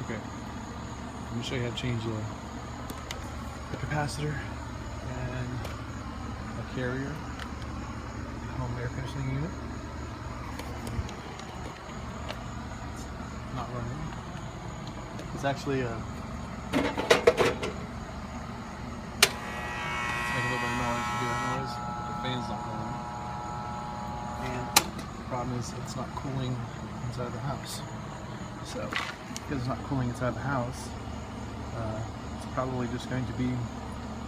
Okay, I'm going to show you how to change the capacitor and a carrier home air conditioning unit. It's not running. It's actually a make a little bit of noise, but the fan's not going. And the problem is it's not cooling inside the house. So, because it's not cooling inside the house, it's probably just going to be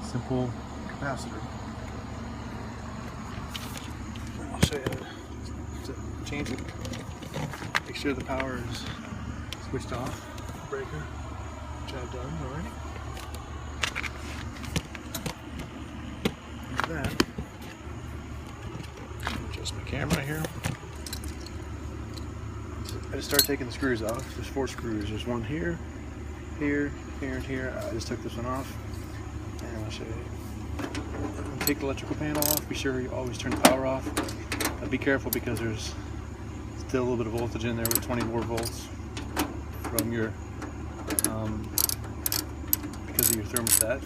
simple capacitor. I'll show you how to change it. Make sure the power is switched off. Breaker, which I've done already. That. Adjust my camera here. I just started taking the screws off. There's 4 screws. There's one here, here, here, and here. I just took this one off, and I'll show you. Take the electrical panel off. Be sure you always turn the power off. Be careful because there's still a little bit of voltage in there with 24 volts from your because of your thermostat.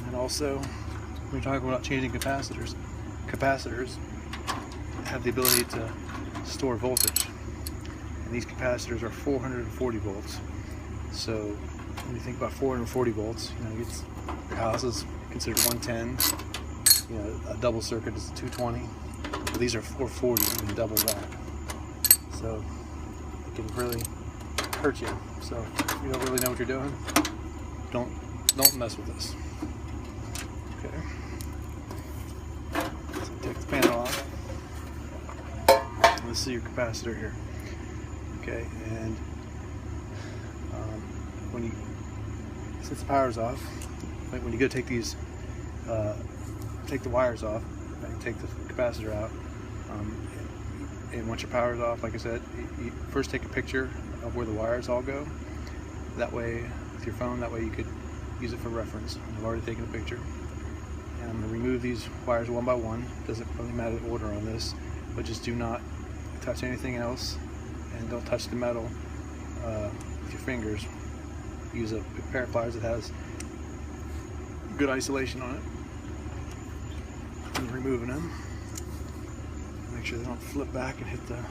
And also, when you're talking about changing capacitors have the ability to store voltage, and these capacitors are 440 volts. So when you think about 440 volts, your house is considered 110. A double circuit is 220. But these are 440. You can double that. So it can really hurt you. So if you don't really know what you're doing, don't mess with this. Okay. So take the panel off. Let's see your capacitor here. Okay, and since the power's off, when you go take these, take the wires off, and take the capacitor out, and once your power's off, like I said, you first take a picture of where the wires all go. That way, with your phone, that way you could use it for reference. I've already taken a picture. And I'm going to remove these wires one by one. Doesn't really matter the order on this, but just do not touch anything else, and don't touch the metal with your fingers. Use a pair of pliers that has good isolation on it. And removing them. Make sure they don't flip back and hit the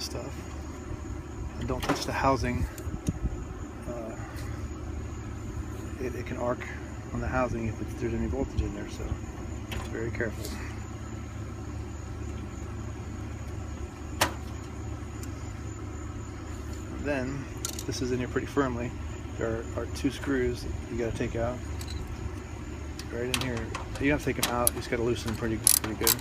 stuff. And don't touch the housing. It can arc on the housing if there's any voltage in there, so be very careful. And then, this is in here pretty firmly. There are 2 screws that you got to take out. Right in here. You don't have to take them out, you just got to loosen them pretty good.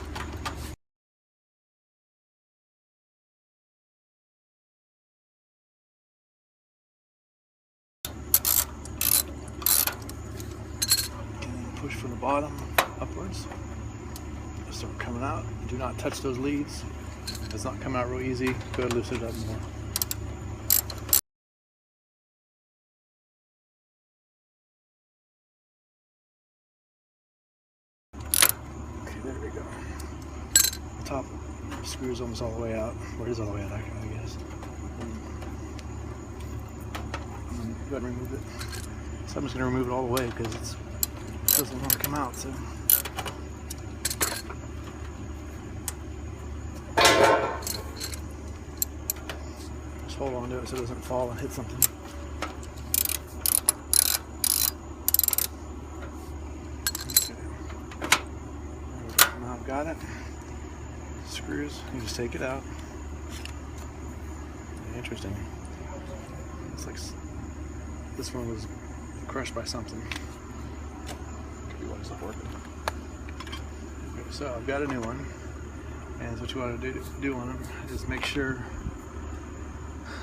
Push from the bottom upwards. They'll start coming out. Do not touch those leads. It's not coming out real easy. Go ahead and loosen it up more. Okay, there we go. The top screw is almost all the way out. Or it is all the way out, I guess. And go ahead and remove it. So I'm just going to remove it all the way because it doesn't want to come out. So just hold on to it so it doesn't fall and hit something. Okay. Now I've got it. Screws, you just take it out. Interesting. It's like this one was crushed by something. Wasn't working. Okay, so I've got a new one, and what you want to do on them is make sure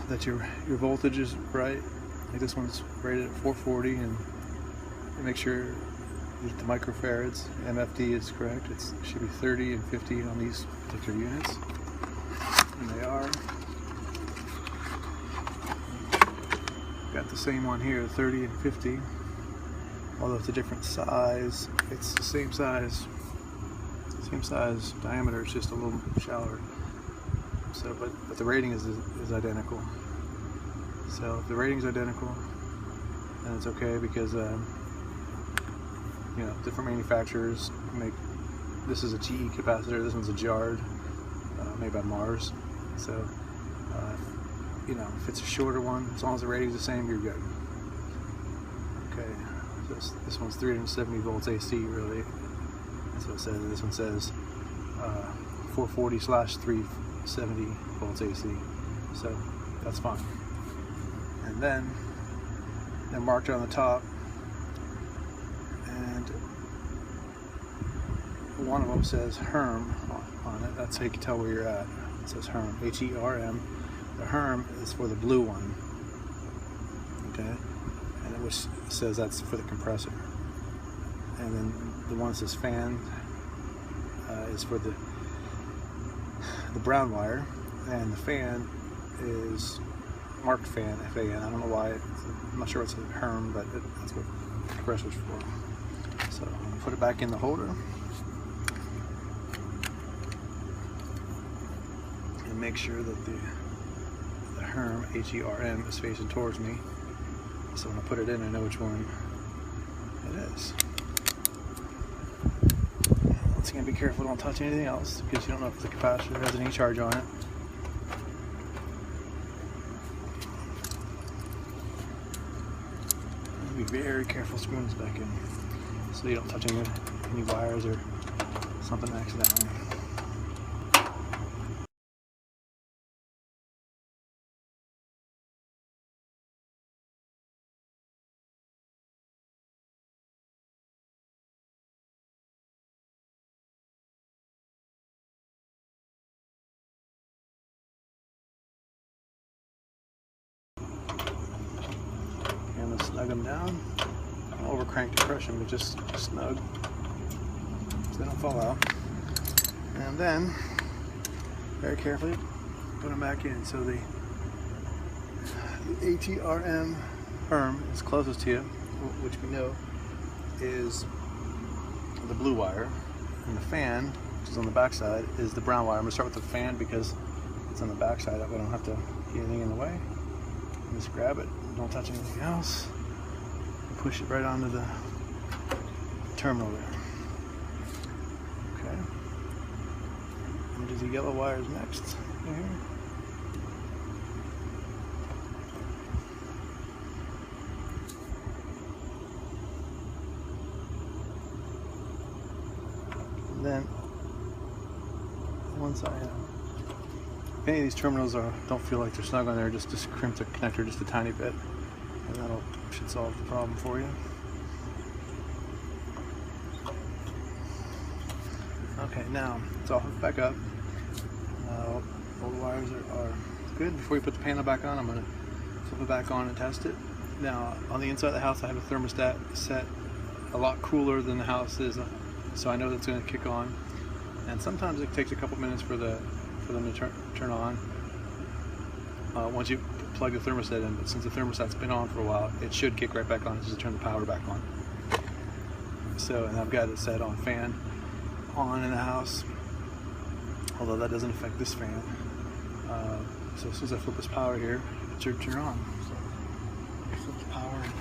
that your voltage is right. Like this one's rated at 440, and make sure that the microfarads MFD is correct. It should be 30 and 50 on these particular units, and they are. Got the same one here, 30 and 50. Although it's a different size, it's the same size diameter, it's just a little shallower. So, but the rating is identical. So if the rating's identical, then it's okay, because you know, different manufacturers make. This is a TE capacitor. This one's a Jard, made by Mars. So you know, if it's a shorter one, as long as the rating's the same, you're good. Okay, so this one's 370 volts AC, really. That's what it says. This one says 440/370 volts AC. So that's fine. And then they're marked on the top, and one of them says HERM on it. That's how you can tell where you're at. It says HERM, H-E-R-M. The HERM is for the blue one, okay, and it says that's for the compressor. And then the one that says fan is for the brown wire, and the fan is marked fan, F-A-N. I don't know why. I'm not sure what's a HERM, but that's what the compressor's for. So I'm going to put it back in the holder and make sure that the HERM, H-E-R-M, is facing towards me. So when I put it in, I know which one it is. Once again, be careful, don't touch anything else, because you don't know if the capacitor has any charge on it. Be very careful screwing this back in, so you don't touch any wires or something accidentally. And let's snug them down. Don't over crank to crush them, but just snug so they don't fall out. And then, very carefully, put them back in. So the ATRM HERM is closest to you, which we know is the blue wire, and the fan, which is on the back side, is the brown wire. I'm going to start with the fan because it's on the back side. That way I don't have to get anything in the way. Just grab it, don't touch anything else, and push it right onto the terminal there. Okay. And do the yellow wires next. Here. And then once if any of these terminals don't feel like they're snug on there, just crimp the connector just a tiny bit, and that should solve the problem for you. Okay, now it's all hooked back up. All the wires are good. Before you put the panel back on, I'm going to flip it back on and test it. Now, on the inside of the house, I have a thermostat set a lot cooler than the house is, so I know that's going to kick on. And sometimes it takes a couple minutes for them to turn on once you plug the thermostat in, but since the thermostat's been on for a while, it should kick right back on just to turn the power back on. So, and I've got it set on fan on in the house, although that doesn't affect this fan. So as soon as I flip this power here, it should turn on. So flip the power and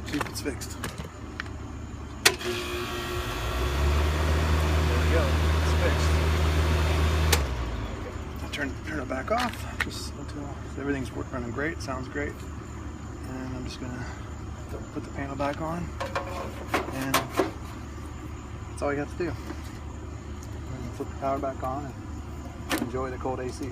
see if it's fixed. There we go, it's fixed. I'll turn it back off just until everything's running great, sounds great. And I'm just gonna put the panel back on, and that's all you have to do. And flip the power back on and enjoy the cold AC.